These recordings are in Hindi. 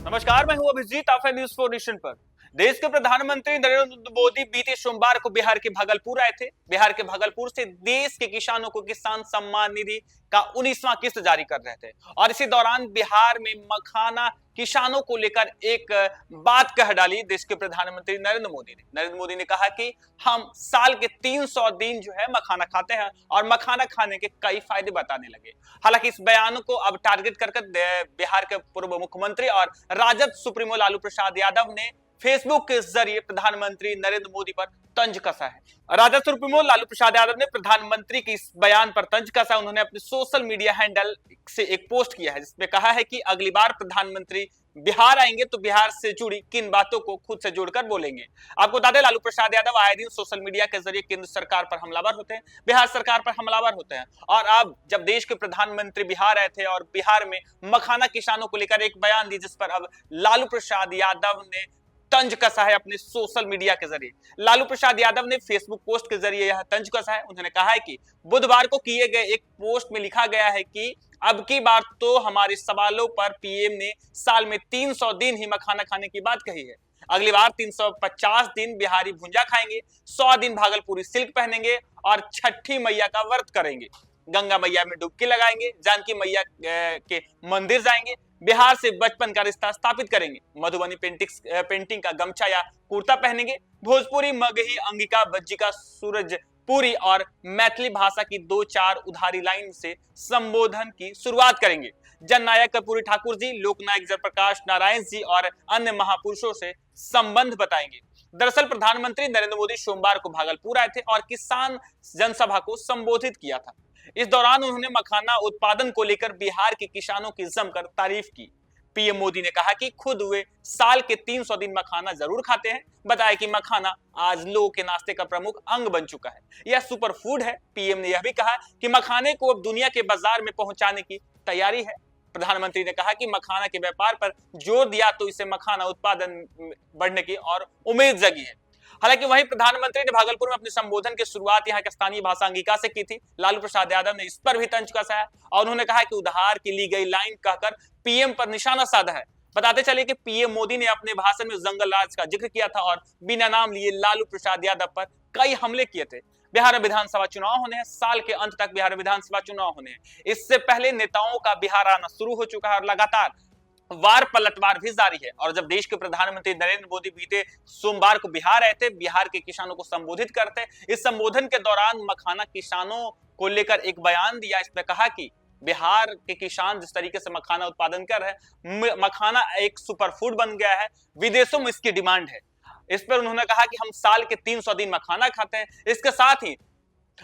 नमस्कार, मैं हूं अभिजीत। आप है न्यूज 4 नेशन पर। देश के प्रधानमंत्री नरेंद्र मोदी बीते सोमवार को बिहार के भागलपुर आए थे। बिहार के भागलपुर से देश के किसानों को किसान सम्मान निधि का 19वां किस्त जारी कर रहे थे और इसी दौरान बिहार में मखाना किसानों को लेकर एक बात कह डाली देश के प्रधानमंत्री नरेंद्र मोदी ने कहा कि हम साल के 300 दिन जो है मखाना खाते हैं और मखाना खाने के कई फायदे बताने लगे। हालांकि इस बयान को अब टारगेट कर बिहार के पूर्व मुख्यमंत्री और राजद सुप्रीमो लालू प्रसाद यादव ने फेसबुक के जरिए प्रधानमंत्री नरेंद्र मोदी पर तंज कसा है। राजद सुप्रीमो लालू प्रसाद यादव ने प्रधानमंत्री के इस बयान पर तंज कसा। उन्होंने अपने सोशल मीडिया हैंडल से एक पोस्ट किया है जिसमें कहा है कि अगली बार प्रधानमंत्री बिहार आएंगे तो बिहार से जुड़ी किन बातों को खुद से जोड़कर बोलेंगे। आपको बता दें, लालू प्रसाद यादव आए दिन सोशल मीडिया के जरिए केंद्र सरकार पर हमलावर होते हैं, बिहार सरकार पर हमलावर होते हैं। और अब जब देश के प्रधानमंत्री बिहार आए थे और बिहार में मखाना किसानों को लेकर एक बयान दी, जिस पर अब लालू प्रसाद यादव ने तंज कसा है अपने सोशल मीडिया के जरिए। लालू प्रसाद यादव ने फेसबुक पोस्ट के जरिए यह तंज कसा है। उन्होंने कहा है कि बुधवार को किए गए एक पोस्ट में लिखा गया है कि अब की बार तो हमारे सवालों पर पीएम ने साल में 300 दिन ही मखाना खाने की बात कही है। अगली बार 350 दिन बिहारी भुंजा खाएंगे, 100 दिन भागलपुरी सिल्क पहनेंगे और छठी मैया का व्रत करेंगे, गंगा मैया में डुबकी लगाएंगे, जानकी मैया के मंदिर जाएंगे, बिहार से बचपन का रिश्ता स्थापित करेंगे, मधुबनी पेंटिंग का गमछा या कुर्ता पहनेंगे, भोजपुरी मगही अंगिका बज्जिका सूरजपुरी और मैथिली भाषा की 2-4 उधारी लाइन से संबोधन की शुरुआत करेंगे। जननायक कर्पूरी ठाकुर जी, लोकनायक जयप्रकाश नारायण जी और अन्य महापुरुषों से संबंध बताएंगे। दरअसल प्रधानमंत्री नरेंद्र मोदी सोमवार को भागलपुर आए थे और किसान जनसभा को संबोधित किया था। इस दौरान उन्होंने मखाना उत्पादन को लेकर बिहार के किसानों की जमकर तारीफ की। पीएम मोदी ने कहा कि खुद वे साल के 300 दिन मखाना जरूर खाते हैं। बताया कि मखाना आज लोगों के नाश्ते का प्रमुख अंग बन चुका है, यह सुपर फूड है। पीएम ने यह भी कहा कि मखाने को अब दुनिया के बाजार में पहुंचाने की तैयारी है। प्रधानमंत्री ने कहा कि मखाना के व्यापार पर जोर दिया तो इसे मखाना उत्पादन बढ़ने की और उम्मीद जगी है। हालांकि वहीं प्रधानमंत्री ने भागलपुर में अपने संबोधन की शुरुआत यहां के स्थानीय भाषा अंगिका से की थी। लालू प्रसाद यादव ने इस पर भी तंज कसा है और उन्होंने कहा कि उधार की ली गई लाइन कहकर पीएम पर निशाना साधा है। बताते चले कि पीएम मोदी ने अपने भाषण में जंगल राज का जिक्र किया था और बिना नाम लिए लालू प्रसाद यादव पर कई हमले किए थे। बिहार विधानसभा चुनाव होने हैं, साल के अंत तक बिहार विधानसभा चुनाव होने हैं। इससे पहले नेताओं का बिहार आना शुरू हो चुका है और लगातार वार पलटवार भी जारी है। और जब देश के प्रधानमंत्री नरेंद्र मोदी बीते सोमवार को बिहार आए थे, बिहार के किसानों को संबोधित करते, इस संबोधन के दौरान मखाना किसानों को लेकर एक बयान दिया। इसमें कहा कि बिहार के किसान जिस तरीके से मखाना उत्पादन कर रहे हैं, मखाना एक सुपर फूड बन गया है, विदेशों में इसकी डिमांड है। इस पर उन्होंने कहा कि हम साल के 300 दिन मखाना खाते हैं। इसके साथ ही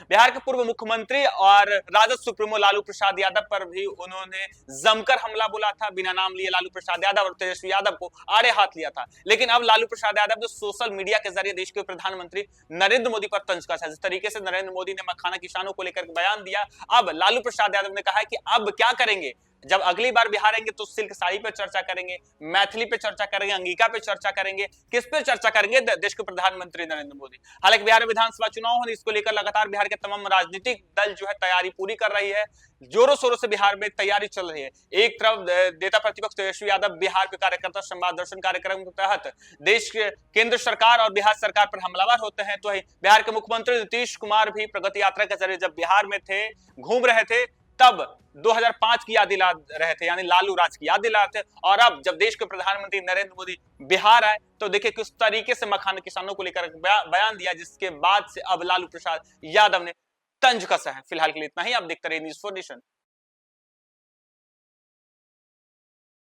बिहार के पूर्व मुख्यमंत्री और राजद सुप्रीमो लालू प्रसाद यादव पर भी उन्होंने जमकर हमला बोला था। बिना नाम लिए लालू प्रसाद यादव और तेजस्वी यादव को आड़े हाथ लिया था। लेकिन अब लालू प्रसाद यादव जो सोशल मीडिया के जरिए देश के प्रधानमंत्री नरेंद्र मोदी पर तंज कसा, जिस तरीके से नरेंद्र मोदी ने मखाना किसानों को लेकर बयान दिया, अब लालू प्रसाद यादव ने कहा है कि अब क्या करेंगे, जब अगली बार बिहार आएंगे तो सिल्क साड़ी पे चर्चा करेंगे, मैथिली पे चर्चा करेंगे, अंगिका पे चर्चा करेंगे, किस पे चर्चा करेंगे, देश के प्रधानमंत्री नरेंद्र मोदी। हालांकि बिहार विधानसभा चुनाव होने, इसको लेकर लगातार बिहार के तमाम राजनीतिक दल जो है तैयारी पूरी कर रही है। जोरों शोरों से बिहार में तैयारी चल रही है। एक तरफ नेता प्रतिपक्ष तेजस्वी यादव बिहार के कार्यकर्ता संवाद दर्शन कार्यक्रम के तहत देश के केंद्र सरकार और बिहार सरकार पर हमलावर होते हैं, तो बिहार के मुख्यमंत्री नीतीश कुमार भी प्रगति यात्रा के जरिए जब बिहार में थे, घूम रहे थे, तब 2005 की याद दिला रहे थे, यानी लालू राज की याद दिला रहे थे। और अब जब देश के प्रधानमंत्री नरेंद्र मोदी बिहार आए तो देखिए किस तरीके से मखाना किसानों को लेकर बयान दिया, जिसके बाद से अब लालू प्रसाद यादव ने तंज कसा है। फिलहाल के लिए इतना ही। आप देखते रहिए न्यूज़ 4 नेशन।